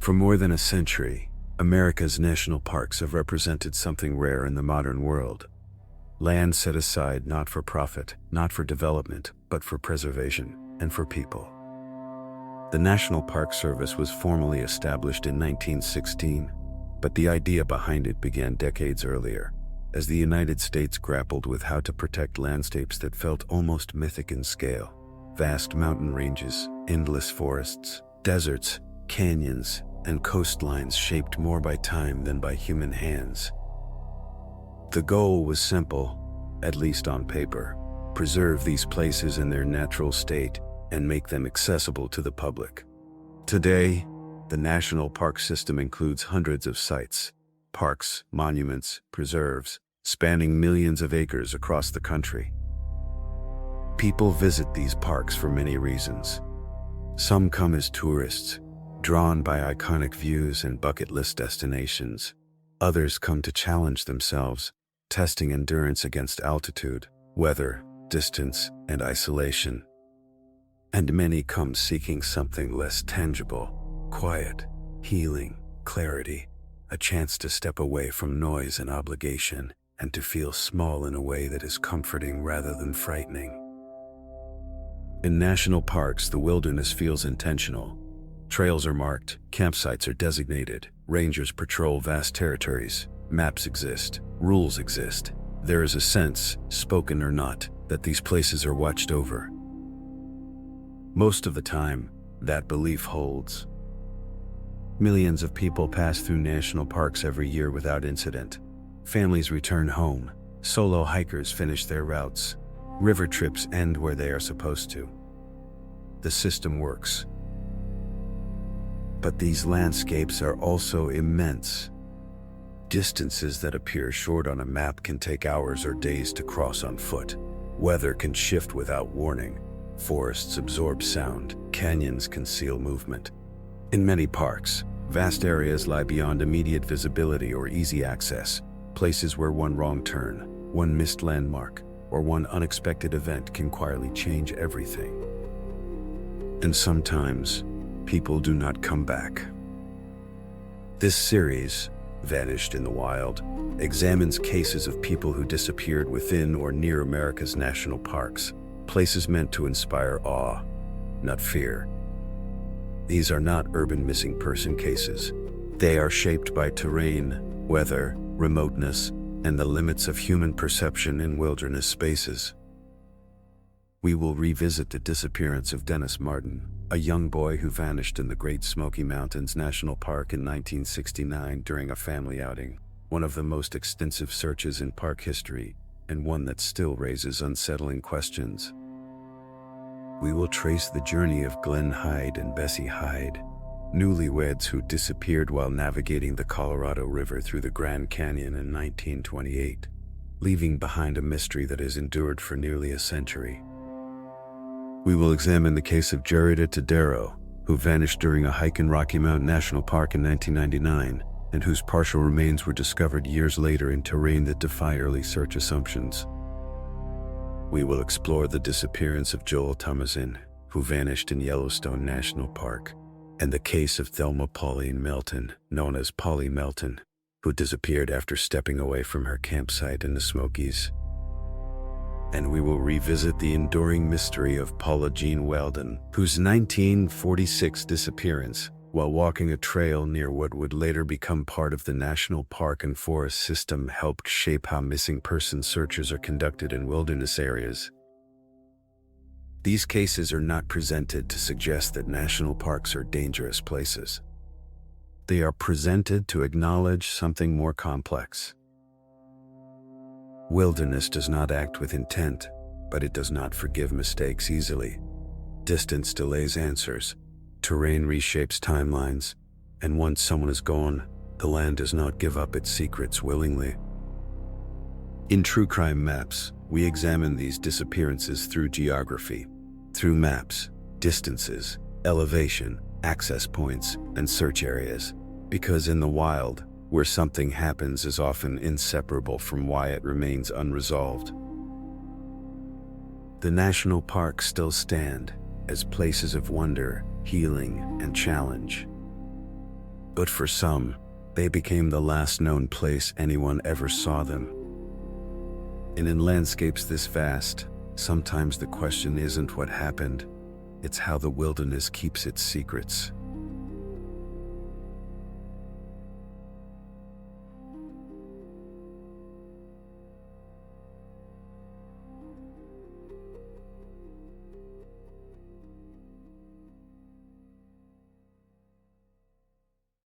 For more than a century, America's national parks have represented something rare in the modern world. Land set aside not for profit, not for development, but for preservation and for people. The National Park Service was formally established in 1916, but the idea behind it began decades earlier, as the United States grappled with how to protect landscapes that felt almost mythic in scale. Vast mountain ranges, endless forests, deserts, canyons, and coastlines shaped more by time than by human hands. The goal was simple, at least on paper: preserve these places in their natural state and make them accessible to the public. Today, the National Park System includes hundreds of sites, parks, monuments, preserves, spanning millions of acres across the country. People visit these parks for many reasons. Some come as tourists, drawn by iconic views and bucket list destinations. Others come to challenge themselves, testing endurance against altitude, weather, distance, and isolation. And many come seeking something less tangible: quiet, healing, clarity, a chance to step away from noise and obligation, and to feel small in a way that is comforting rather than frightening. In national parks, the wilderness feels intentional. Trails are marked, campsites are designated, rangers patrol vast territories, maps exist, rules exist. There is a sense, spoken or not, that these places are watched over. Most of the time, that belief holds. Millions of people pass through national parks every year without incident. Families return home, solo hikers finish their routes, river trips end where they are supposed to. The system works. But these landscapes are also immense. Distances that appear short on a map can take hours or days to cross on foot. Weather can shift without warning. Forests absorb sound, canyons conceal movement. In many parks, vast areas lie beyond immediate visibility or easy access, places where one wrong turn, one missed landmark, or one unexpected event can quietly change everything. And sometimes, people do not come back. This series, Vanished in the Wild, examines cases of people who disappeared within or near America's national parks, places meant to inspire awe, not fear. These are not urban missing person cases. They are shaped by terrain, weather, remoteness, and the limits of human perception in wilderness spaces. We will revisit the disappearance of Dennis Martin, a young boy who vanished in the Great Smoky Mountains National Park in 1969 during a family outing, one of the most extensive searches in park history, and one that still raises unsettling questions. We will trace the journey of Glen Hyde and Bessie Hyde, newlyweds who disappeared while navigating the Colorado River through the Grand Canyon in 1928, leaving behind a mystery that has endured for nearly a century. We will examine the case of Jaryd Atadero, who vanished during a hike in Rocky Mountain National Park in 1999, and whose partial remains were discovered years later in terrain that defy early search assumptions. We will explore the disappearance of Thomazin, who vanished in Yellowstone National Park, and the case of Thelma Pauline Melton, known as Polly Melton, who disappeared after stepping away from her campsite in the Smokies. And we will revisit the enduring mystery of Paula Jean Weldon, whose 1946 disappearance while walking a trail near what would later become part of the National Park and Forest System helped shape how missing person searches are conducted in wilderness areas. These cases are not presented to suggest that national parks are dangerous places. They are presented to acknowledge something more complex. Wilderness does not act with intent, but it does not forgive mistakes easily. Distance delays answers. Terrain reshapes timelines, and once someone is gone, the land does not give up its secrets willingly. In TrueCrimeMaps, we examine these disappearances through geography, through maps, distances, elevation, access points, and search areas, because in the wild, where something happens is often inseparable from why it remains unresolved. The national parks still stand as places of wonder, healing, and challenge. But for some, they became the last known place anyone ever saw them. And in landscapes this vast, sometimes the question isn't what happened, it's how the wilderness keeps its secrets.